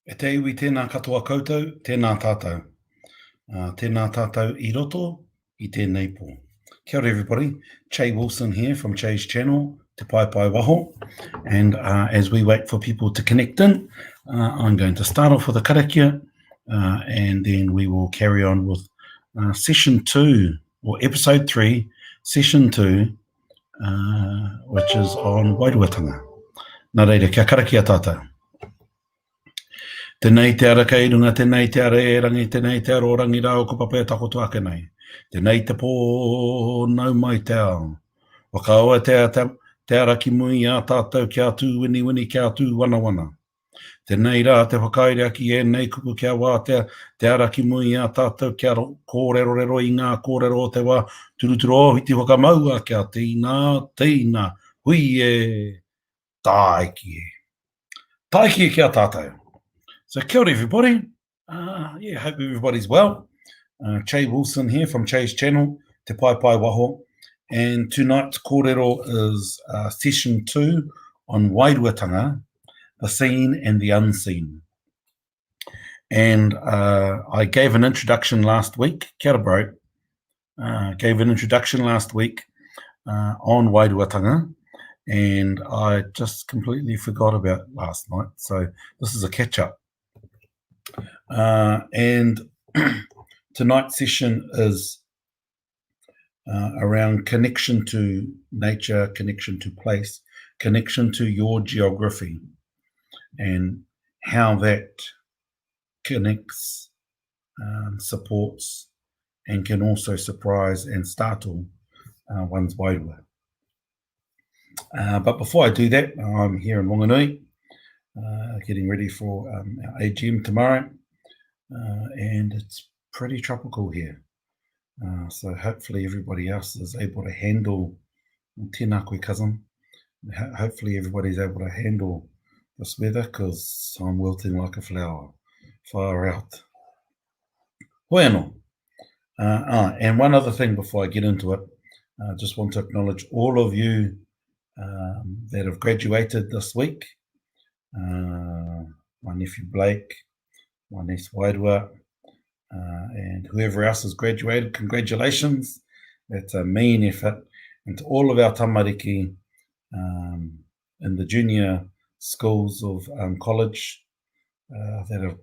E te iwi tēnā katoa koutou, tēnā tātou. Tēnā tātou I roto I tēnei pō. Kia ora everybody, Che Wilson here from Che's channel, Te Pai Pai Waho. And as we wait for people to connect in, I'm going to start off with a karakia and then we will carry on with session 2, or episode 3, session 2, which is on Wairuatanga. Nā reira, kia karakia tātou. Tēnei te ara kei runga, tēnei te ara e rangi, tēnei te aro rangi rao ko papea takoto ake nei. Tēnei te pō nau mai te ao. Wakaoa te ara ki mui a tātou kia tū wini wini kia tū wana wana. Tēnei rā te whakaere ki e nei kuku kia wā te ara ki mui a tātou kia kōrero rero I ngā kōrero o te wā turuturo o hiti whakamaua kia tīna, hui e tāiki e. Tāiki e kia tātou. So kia ora everybody, hope everybody's well. Che Wilson here from Che's channel, Te Pai Pai Waho. And tonight's kōrero is session 2 on Wairuatanga, the seen and the unseen. And I gave an introduction last week, kia ora bro, gave an introduction last week on Wairuatanga. And I just completely forgot about it last night. So this is a catch-up. And tonight's session is around connection to nature, connection to place, connection to your geography, and how that connects, supports, and can also surprise and startle one's wairua. But before I do that, I'm here in Wanganui, getting ready for our AGM tomorrow. And it's pretty tropical here. So hopefully everybody else is able to handle, tēnā koe cousin, hopefully everybody's able to handle this weather because I'm wilting like a flower, far out. Bueno. And one other thing before I get into it, I just want to acknowledge all of you that have graduated this week. My nephew Blake, my niece Wairua, and whoever else has graduated, congratulations. That's a mean effort. And to all of our tamariki in the junior schools of college that have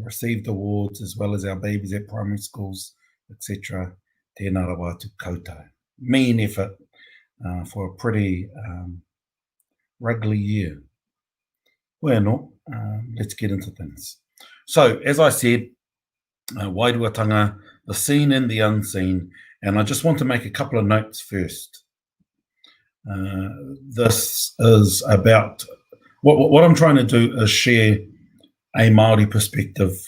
received awards, as well as our babies at primary schools, etc. Tēnā rawa tu koutou. Mean effort for a pretty ruggly year. Bueno, let's get into things. So, as I said, Wairuatanga, the seen and the unseen, and I just want to make a couple of notes first. This is about, what I'm trying to do is share a Māori perspective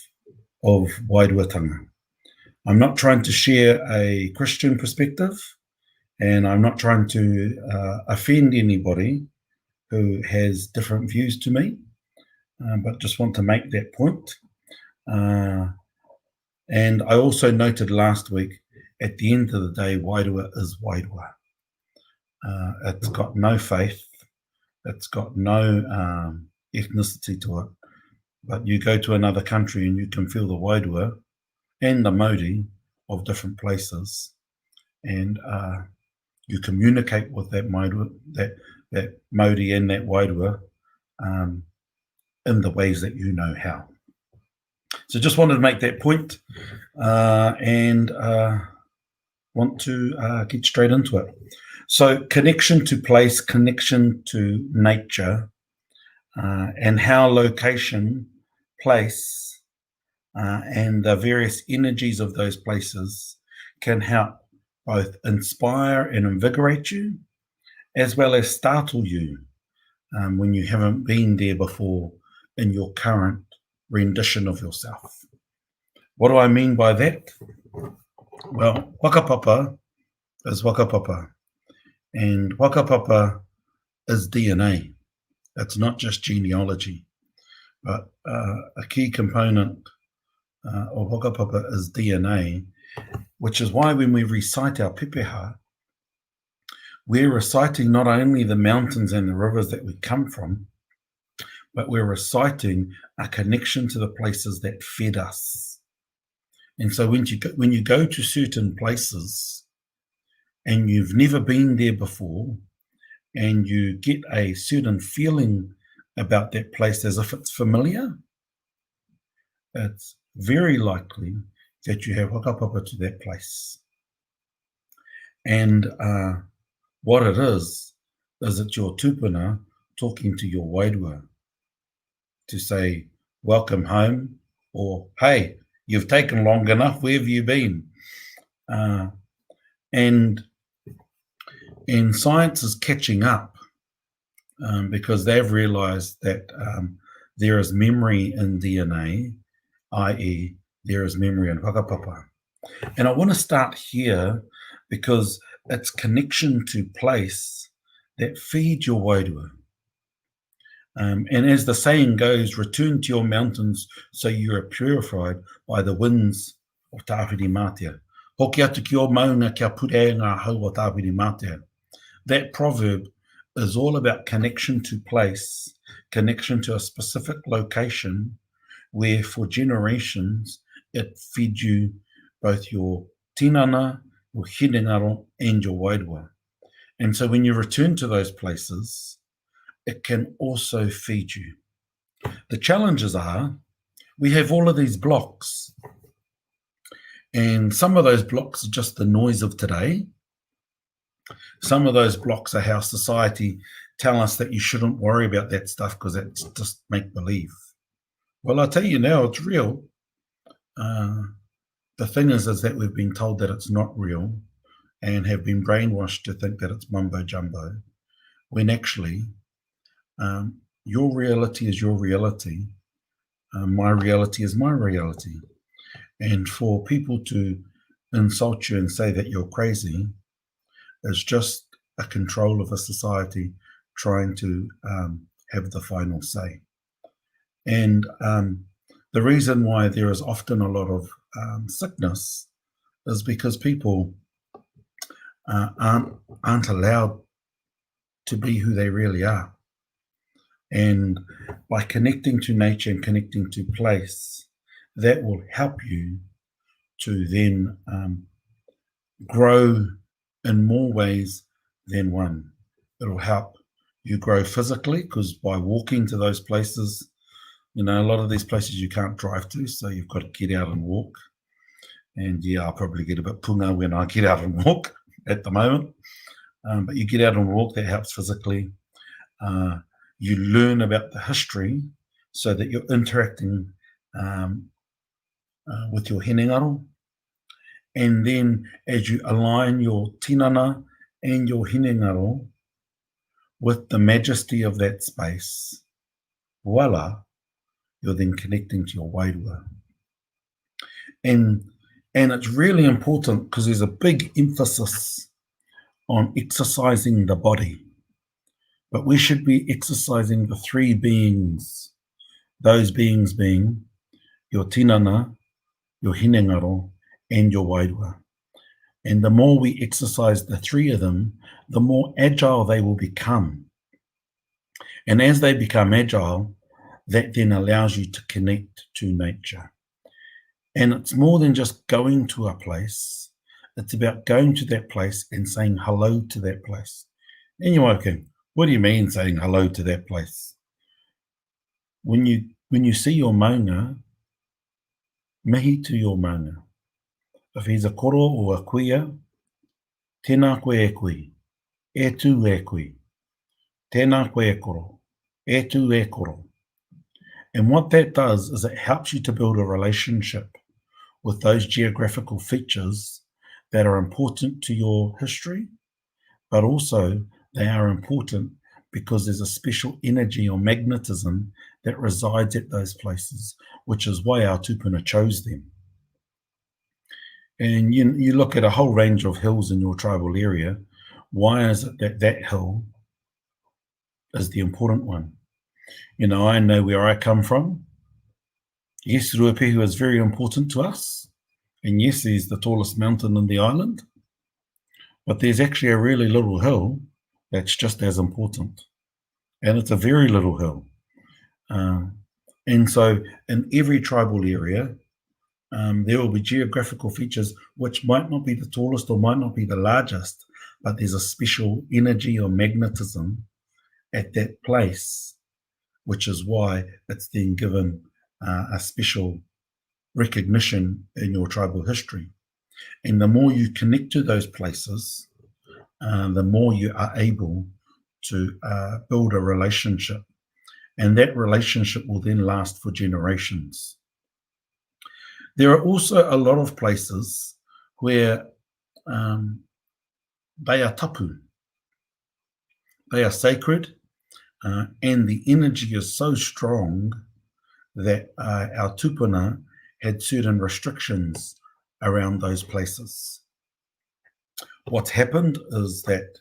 of Wairuatanga. I'm not trying to share a Christian perspective, and I'm not trying to offend anybody who has different views to me, but just want to make that point. And I also noted last week, at the end of the day, Wairua is Wairua. It's got no faith, it's got no ethnicity to it, but you go to another country and you can feel the Wairua and the Māori of different places, and you communicate with that Māori, that Māori and that Wairua in the ways that you know how. So just wanted to make that point, and want to get straight into it. So connection to place, connection to nature, and how location, place, and the various energies of those places can help both inspire and invigorate you, as well as startle you when you haven't been there before in your current rendition of yourself. What do I mean by that? Well, whakapapa is whakapapa, and whakapapa is DNA. It's not just genealogy, but a key component of whakapapa is DNA, which is why when we recite our pepeha, we're reciting not only the mountains and the rivers that we come from, but we're reciting a connection to the places that fed us. And so when you go to certain places and you've never been there before, and you get a certain feeling about that place as if it's familiar, it's very likely that you have whakapapa to that place. And what it is it's your tupuna talking to your wairua to say, welcome home, or hey, you've taken long enough, where have you been? And science is catching up because they've realized that there is memory in DNA, i.e. there is memory in whakapapa. And I want to start here because it's connection to place that feeds your wairua. And as the saying goes, return to your mountains so you are purified by the winds of Tāwhiri Mātea. Hoki atu ki o maunga kia pure ngā hau o Tāwhiri Mātea. That proverb is all about connection to place, connection to a specific location where for generations it fed you both your tinana, your hinengaro, and your wairua. And so when you return to those places, it can also feed you. The challenges are we have all of these blocks, and some of those blocks are just the noise of today. Some of those blocks are how society tell us that you shouldn't worry about that stuff because it's just make-believe. Well, I'll tell you now, it's real. The thing is that we've been told that it's not real and have been brainwashed to think that it's mumbo-jumbo, when actually your reality is your reality. My reality is my reality. And for people to insult you and say that you're crazy is just a control of a society trying to have the final say. And the reason why there is often a lot of sickness is because people aren't allowed to be who they really are. And by connecting to nature and connecting to place, that will help you to then grow in more ways than one. It'll help you grow physically because by walking to those places, a lot of these places you can't drive to, so you've got to get out and walk. And yeah, I'll probably get a bit punga when I get out and walk at the moment. But you get out and walk, that helps physically. You learn about the history so that you're interacting with your hinengaro. And then as you align your tinana and your hinengaro with the majesty of that space, voila, you're then connecting to your wairua. And it's really important because there's a big emphasis on exercising the body. But we should be exercising the three beings, those beings being your tinana, your hinengaro, and your wairua. And the more we exercise the three of them, the more agile they will become. And as they become agile, that then allows you to connect to nature. And it's more than just going to a place. It's about going to that place and saying hello to that place. And you're okay. What do you mean saying hello to that place? When you see your maunga, mihi to your maunga. If he's a koro or a kuia, tēnā koe e kui, e tū e kui, tēnā koe e koro, e tū e koro. And what that does is it helps you to build a relationship with those geographical features that are important to your history, but also they are important because there's a special energy or magnetism that resides at those places, which is why our tupuna chose them. And you look at a whole range of hills in your tribal area. Why is it that that hill is the important one? I know where I come from. Yes, Ruapehu is very important to us. And yes, he's the tallest mountain in the island. But there's actually a really little hill that's just as important. And it's a very little hill. And so in every tribal area, there will be geographical features which might not be the tallest or might not be the largest, but there's a special energy or magnetism at that place, which is why it's then given a special recognition in your tribal history. And the more you connect to those places, the more you are able to build a relationship. And that relationship will then last for generations. There are also a lot of places where they are tapu. They are sacred, and the energy is so strong that our tupuna had certain restrictions around those places. What's happened is that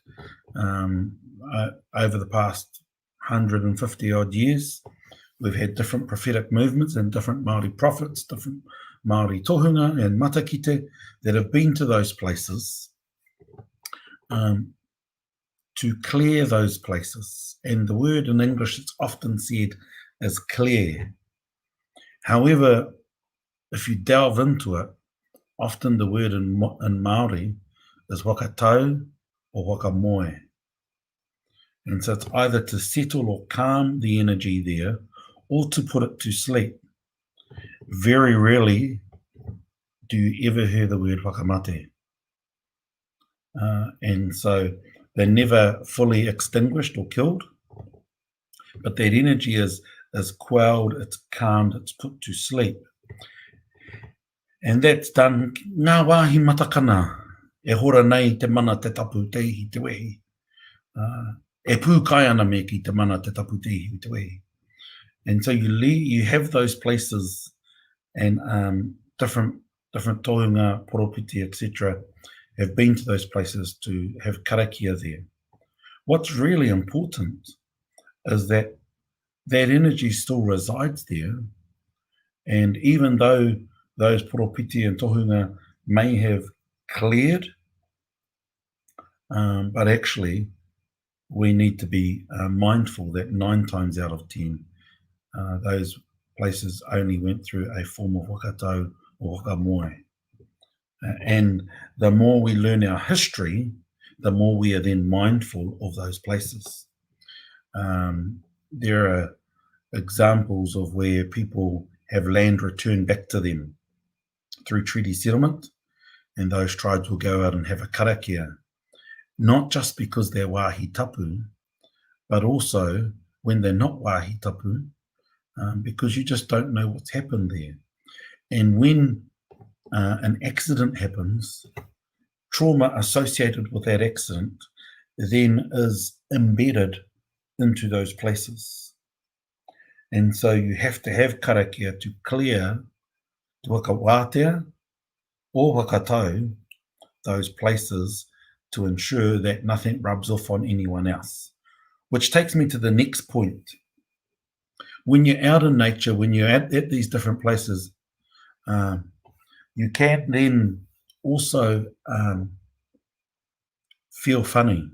over the past 150 odd years, we've had different prophetic movements and different Māori prophets, different Māori tohunga and matakite that have been to those places to clear those places. And the word in English is often said as clear. However, if you delve into it, often the word in Māori is wakatau or wakamoe. And so it's either to settle or calm the energy there or to put it to sleep. Very rarely do you ever hear the word wakamate. And so they're never fully extinguished or killed, but that energy is quelled, it's calmed, it's put to sleep. And that's done ngā wāhi matakana, e hora nei te mana te tapu teihi te wehi. E pū kai ana me ki te mana te tapu teihi te wehi. And so you have those places and different tohunga, poropiti, etc., have been to those places to have karakia there. What's really important is that energy still resides there, and even though those poropiti and tohunga may have cleared, but actually we need to be mindful that 9 times out of 10 those places only went through a form of wakatau or wakamoe. And the more we learn our history, the more we are then mindful of those places. There are examples of where people have land returned back to them through treaty settlement, and those tribes will go out and have a karakia, not just because they're wāhi tapu, but also when they're not wāhi tapu, because you just don't know what's happened there. And when an accident happens, trauma associated with that accident then is embedded into those places. And so you have to have karakia to clear te wakawatea or wakatau those places to ensure that nothing rubs off on anyone else. Which takes me to the next point. When you're out in nature, when you're at these different places, you can then also feel funny.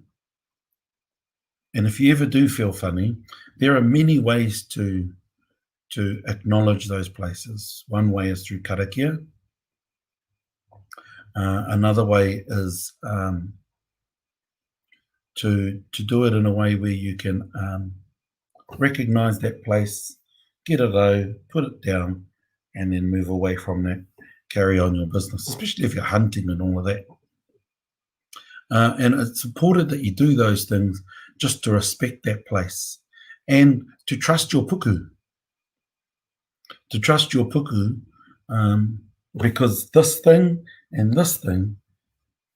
And if you ever do feel funny, there are many ways to acknowledge those places. One way is through karakia. Another way is to do it in a way where you can recognize that place, get it out, put it down, and then move away from that, carry on your business, especially if you're hunting and all of that. And it's important that you do those things just to respect that place and to trust your puku. To trust your puku, because this thing and this thing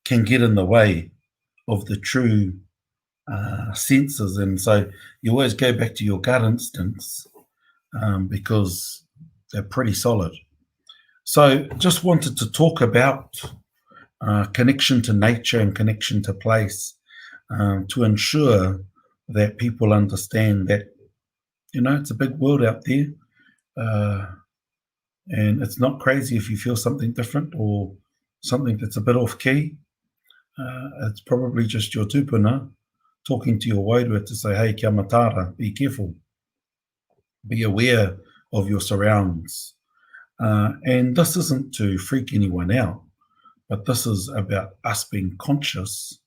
can get in the way of the true senses. And so you always go back to your gut instincts because they're pretty solid. So just wanted to talk about connection to nature and connection to place to ensure that people understand that, it's a big world out there, and it's not crazy if you feel something different or something that's a bit off key. It's probably just your tupuna talking to your wairua to say, hey, kia matara, be careful. Be aware of your surroundings. And this isn't to freak anyone out, but this is about us being conscious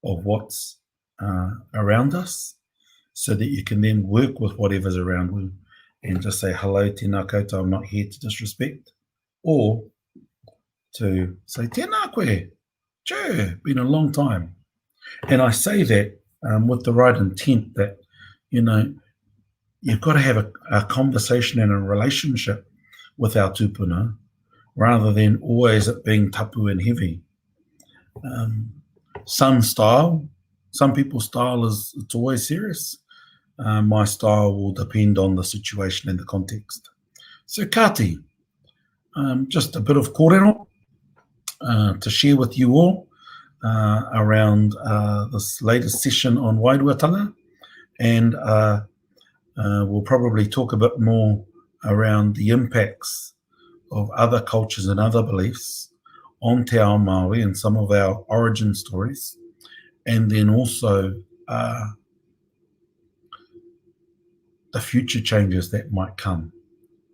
of what's around us so that you can then work with whatever's around you and just say, hello, tēnā koutou, I'm not here to disrespect. Or to say, tēnā koe, tchau, been a long time. And I say that with the right intent that, you know, you've got to have a conversation and a relationship with our tupuna rather than always it being tapu and heavy. Some people's style it's always serious. My style will depend on the situation and the context. So Kati, just a bit of kōrero to share with you all around this latest session on Wairuatanga, and we'll probably talk a bit more around the impacts of other cultures and other beliefs on Te Ao Māori and some of our origin stories, and then also the future changes that might come.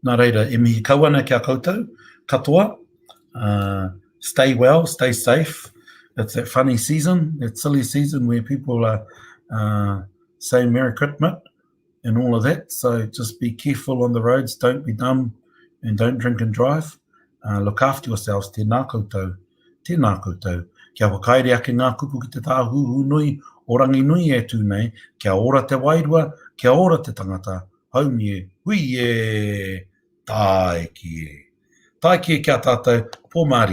Nā reira, e mihi kauana kia koutou, katoa, stay well, stay safe. It's that funny season, that silly season where people are saying Merry Christmas and all of that. So just be careful on the roads, don't be dumb, and don't drink and drive. Look after yourselves, tēnā koutou, tēnā koutou. Kia whakaere ake ngā kupu ki te tāhuhu nui, orangi nui e tūnei, kia ora te wairua, kia ora te tangata, haumie, hui e, tae kie. Tae kie kia tātou, pō Māori.